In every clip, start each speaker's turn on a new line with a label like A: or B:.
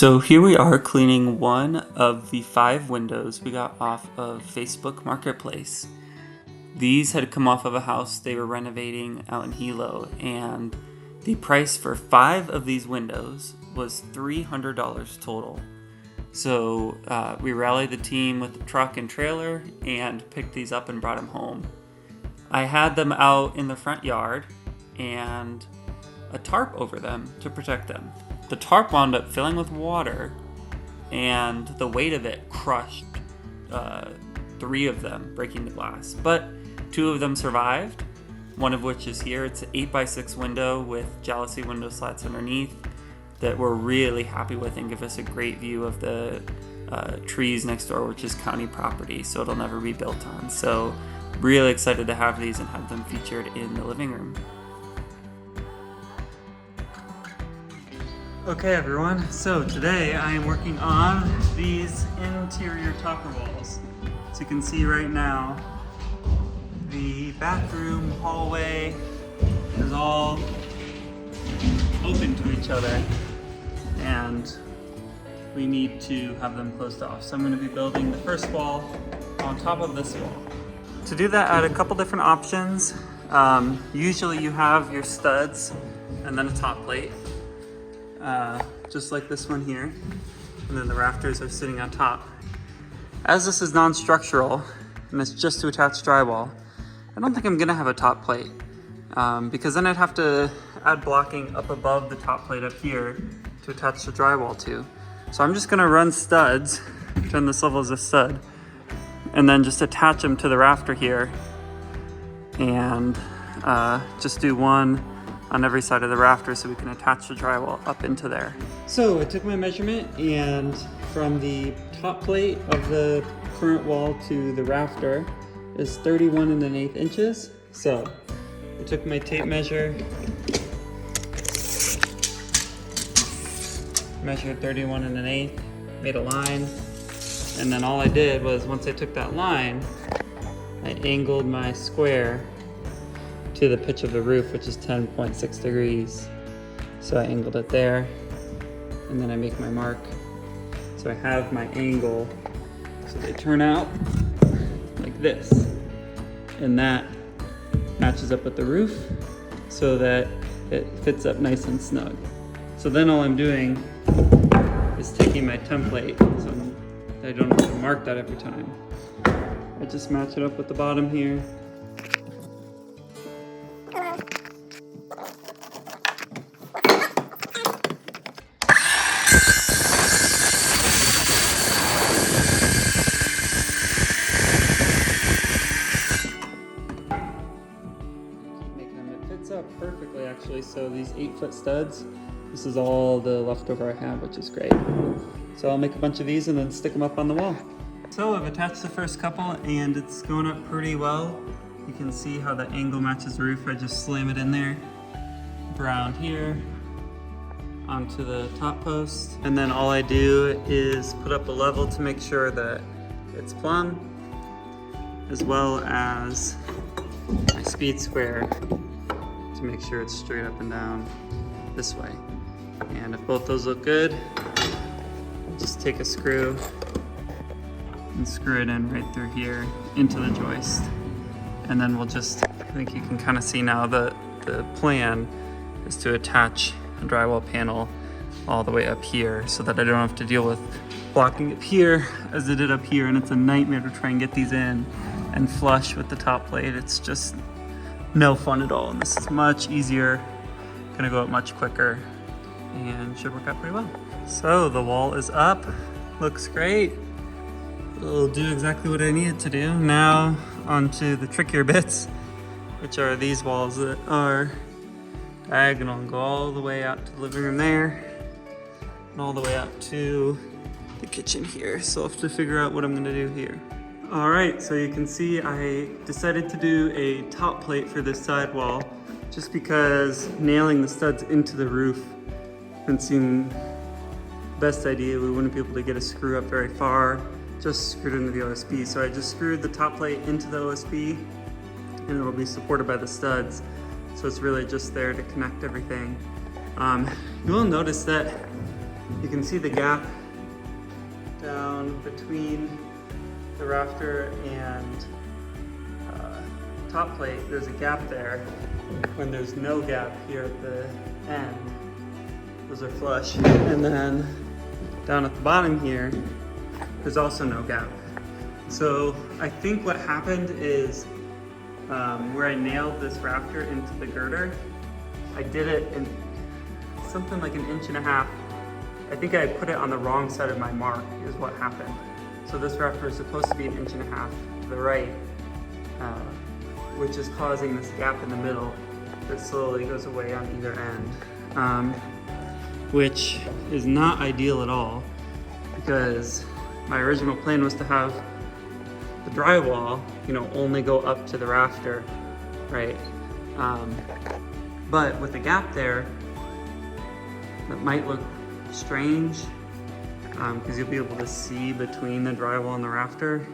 A: So here we are cleaning one of the 5 windows we got off of Facebook Marketplace. These had come off of a house they were renovating out in Hilo, and the price for 5 of these windows was $300 total. So we rallied the team with the truck and trailer and picked these up and brought them home. I had them out in the front yard and a tarp over them to protect them. The tarp wound up filling with water, and the weight of it crushed 3 of them, breaking the glass. But 2 of them survived, one of which is here. It's an 8x6 window with jalousie window slats underneath that we're really happy with and give us a great view of the trees next door, which is county property, so it'll never be built on. So really excited to have these and have them featured in the living room. Okay everyone, so today I am working on these interior topper walls. As you can see right now, the bathroom hallway is all open to each other and we need to have them closed off. So I'm going to be building the first wall on top of this wall. To do that, I had a couple different options. Usually you have your studs and then a top plate. Just like this one here, and then the rafters are sitting on top. As this is non-structural and it's just to attach drywall, I don't think I'm gonna have a top plate because then I'd have to add blocking up above the top plate up here to attach the drywall to. So I'm just gonna run studs, turn this level as a stud, and then just attach them to the rafter here and just do one on every side of the rafter so we can attach the drywall up into there. So I took my measurement, and from the top plate of the current wall to the rafter is 31 1/8 inches. So I took my tape measure, measured 31 1/8, made a line, and then all I did was, once I took that line, I angled my square to the pitch of the roof, which is 10.6 degrees. So I angled it there, and then I make my mark. So I have my angle, so they turn out like this. And that matches up with the roof so that it fits up nice and snug. So then all I'm doing is taking my template, so I don't have to mark that every time. I just match it up with the bottom here. Perfectly actually. So these 8-foot studs, this is all the leftover I have, which is great. So I'll make a bunch of these and then stick them up on the wall. So I've attached the first couple and it's going up pretty well. You can see how the angle matches the roof. I just slam it in there, around here, onto the top post. And then all I do is put up a level to make sure that it's plumb, as well as my speed square to make sure it's straight up and down this way. And if both those look good, I'll just take a screw and screw it in right through here into the joist. And then we'll just, I think you can kind of see now the plan is to attach a drywall panel all the way up here so that I don't have to deal with blocking it here as I did up here. And it's a nightmare to try and get these in and flush with the top plate. It's just no fun at all, and this is much easier, gonna go up much quicker, and should work out pretty well. So the wall is up, looks great. It'll do exactly what I need it to do. Now onto the trickier bits, which are these walls that are diagonal and go all the way out to the living room there, and all the way out to the kitchen here. So I'll have to figure out what I'm gonna do here. All right, so you can see I decided to do a top plate for this side wall just because nailing the studs into the roof didn't seem the best idea. We wouldn't be able to get a screw up very far, just screwed into the OSB. So I just screwed the top plate into the OSB and it'll be supported by the studs. So it's really just there to connect everything. You will notice that You can see the gap down between the rafter and top plate. There's a gap there when there's no gap here at the end. Those are flush. And then down at the bottom here, there's also no gap. So I think what happened is where I nailed this rafter into the girder, I did it in something like 1.5 inches. I think I put it on the wrong side of my mark is what happened. So this rafter is supposed to be 1.5 inches to the right, which is causing this gap in the middle that slowly goes away on either end, which is not ideal at all because my original plan was to have the drywall, you know, only go up to the rafter, right? But with the gap there, that might look strange because you'll be able to see between the drywall and the rafter.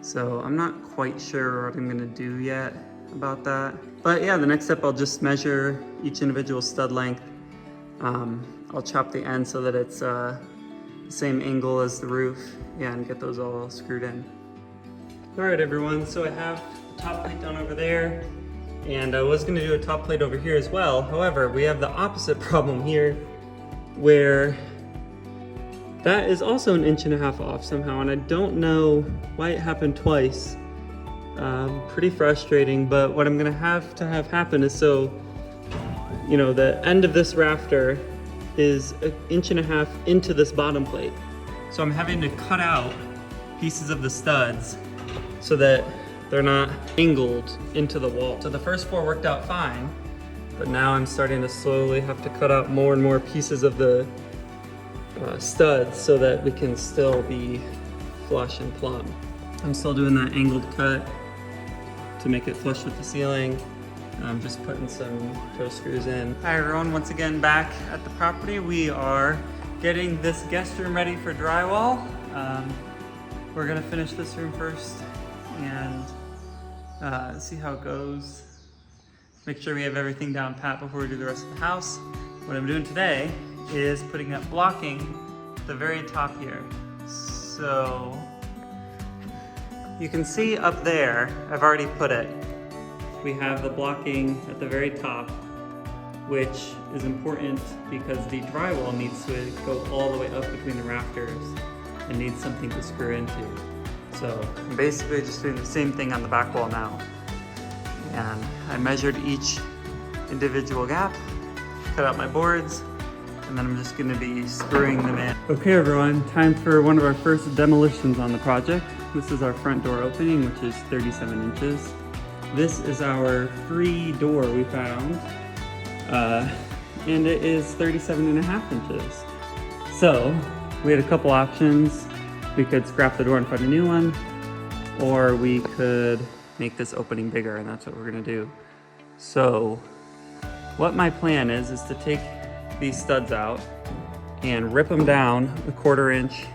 A: So I'm not quite sure what I'm gonna do yet about that. But yeah, the next step, I'll just measure each individual stud length. I'll chop the end so that it's the same angle as the roof, yeah, and get those all screwed in. All right, everyone, so I have the top plate down over there, and I was gonna do a top plate over here as well. However, we have the opposite problem here, where that is also 1.5 inches off somehow, and I don't know why it happened twice. Pretty frustrating, but what I'm gonna have to have happen is, so, you know, the end of this rafter is 1.5 inches into this bottom plate. So I'm having to cut out pieces of the studs so that they're not angled into the wall. So the first 4 worked out fine, but now I'm starting to slowly have to cut out more and more pieces of the studs so that we can still be flush and plumb. I'm still doing that angled cut to make it flush with the ceiling. I'm just putting some toe screws in. Hi everyone, once again back at the property. We are getting this guest room ready for drywall. We're gonna finish this room first and see how it goes. Make sure we have everything down pat before we do the rest of the house. What I'm doing today is putting up blocking at the very top here. So you can see up there, I've already put it. We have the blocking at the very top, which is important because the drywall needs to go all the way up between the rafters and needs something to screw into. So I'm basically just doing the same thing on the back wall now. And I measured each individual gap, cut out my boards, and then I'm just gonna be screwing them in. Okay everyone, time for one of our first demolitions on the project. This is our front door opening, which is 37 inches. This is our free door we found, and it is 37.5 inches. So we had a couple options. We could scrap the door and find a new one, or we could make this opening bigger, and that's what we're gonna do. So what my plan is to take these studs out and rip them down 1/4 inch,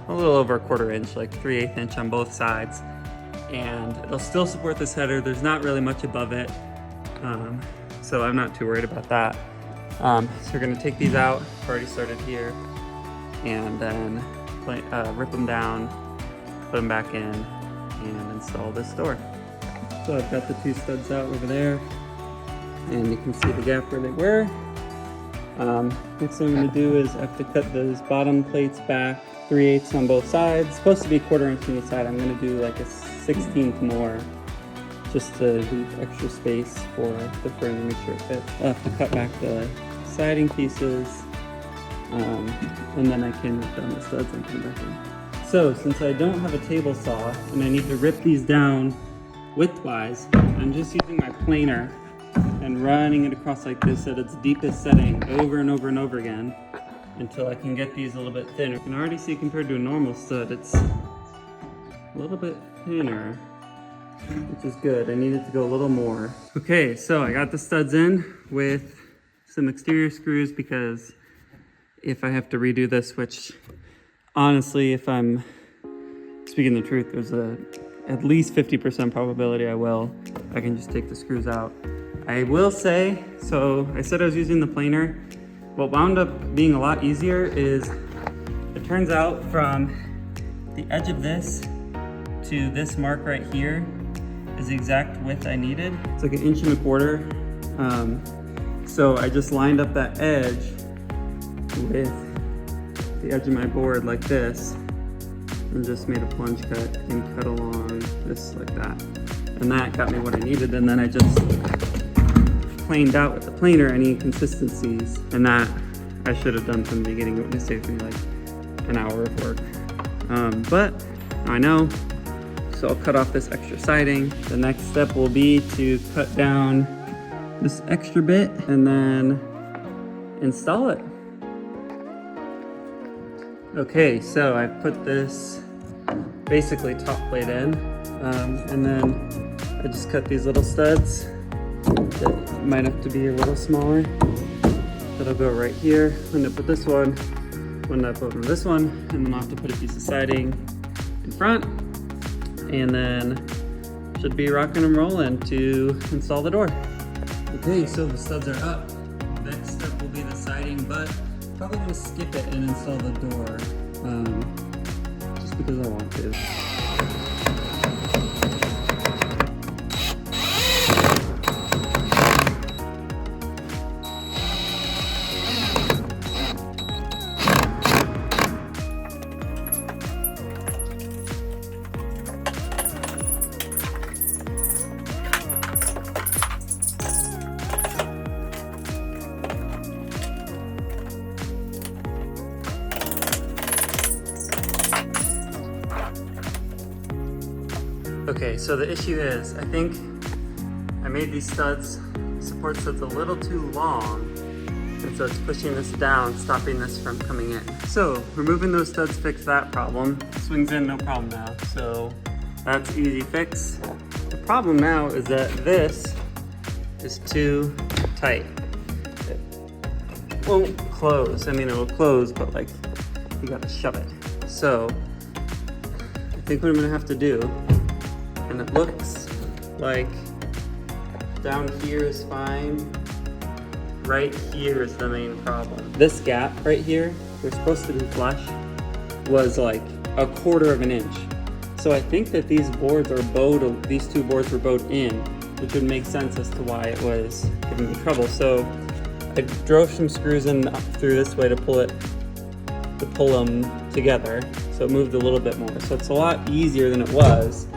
A: a little over 1/4 inch, like 3/8 inch on both sides. And it'll still support this header. There's not really much above it. So I'm not too worried about that. So we're gonna take these out, I've already started here, and then rip them down, put them back in, and install this door. So I've got the 2 studs out over there, and you can see the gap where they were. Next thing I'm gonna do is I have to cut those bottom plates back 3/8 on both sides. It's supposed to be 1/4 inch on each side. I'm gonna do like a 1/16 more just to leave extra space for the frame to make sure it fits. I'll have to cut back the siding pieces, and then I can rip down the studs and put them back in. So since I don't have a table saw and I need to rip these down widthwise, I'm just using my planer and running it across like this at its deepest setting over and over and over again until I can get these a little bit thinner. You can already see compared to a normal stud, it's a little bit thinner, which is good. I needed to go a little more. Okay, so I got the studs in with some exterior screws because if I have to redo this, which honestly, if I'm speaking the truth, there's at least 50% probability I will. I can just take the screws out. I will say, so I said I was using the planer. what wound up being a lot easier is, it turns out from the edge of this to this mark right here is the exact width I needed. It's like 1.25 inches. So I just lined up that edge with the edge of my board like this, and just made a plunge cut and cut along this like that. And that got me what I needed, and then I just planed out with the planer any inconsistencies, and that I should have done from the beginning. It would have saved me like an hour of work. But I know, so I'll cut off this extra siding. The next step will be to cut down this extra bit and then install it. Okay, so I put this basically top plate in, and then I just cut these little studs that might have to be a little smaller. That'll go right here. End up with this one, end up with this one, and then I'll have to put a piece of siding in front, and then should be rocking and rolling to install the door. Okay, so the studs are up. Next step will be the siding, but probably gonna skip it and install the door, just because I want to. Okay, so the issue is, I think I made these support studs a little too long, and so it's pushing this down, stopping this from coming in. So removing those studs fixed that problem. Swings in, no problem now. So that's easy fix. The problem now is that this is too tight. It won't close. I mean, it will close, but like, you gotta shove it. So I think what I'm gonna have to do, and it looks like down here is fine. Right here is the main problem. This gap right here, they're supposed to be flush, was like 1/4 inch. So I think that these boards are bowed, these two boards were bowed in, which would make sense as to why it was giving me trouble. So I drove some screws in through this way to pull them together. So it moved a little bit more. So it's a lot easier than it was,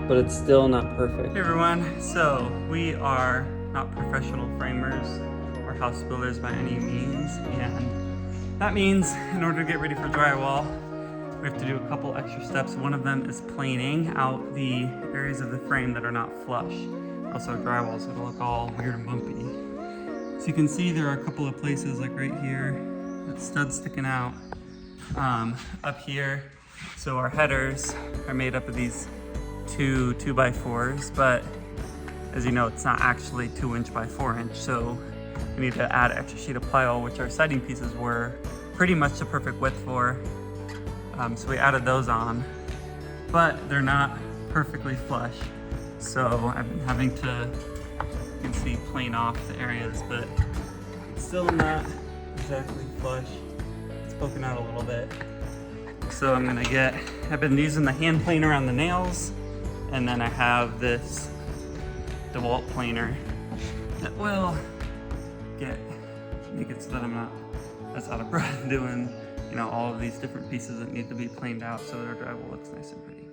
A: but it's still not perfect. Hey everyone, so we are not professional framers or house builders by any means, and that means in order to get ready for drywall, we have to do a couple extra steps. One of them is planing out the areas of the frame that are not flush. Also drywall, so it'll look all weird and bumpy. So you can see there are a couple of places, like right here, that stud's sticking out. Up here, so our headers are made up of these two 2x4s, but as you know, it's not actually 2 inch by 4 inch, so we need to add an extra sheet of plywall, which our siding pieces were pretty much the perfect width for. So we added those on, but they're not perfectly flush. So I've been having to, you can see, plane off the areas, but it's still not exactly flush. It's poking out a little bit. So I've been using the hand planer on the nails, and then I have this DeWalt planer that will make it so that I'm not as out of breath doing, all of these different pieces that need to be planed out so that our drywall looks nice and pretty.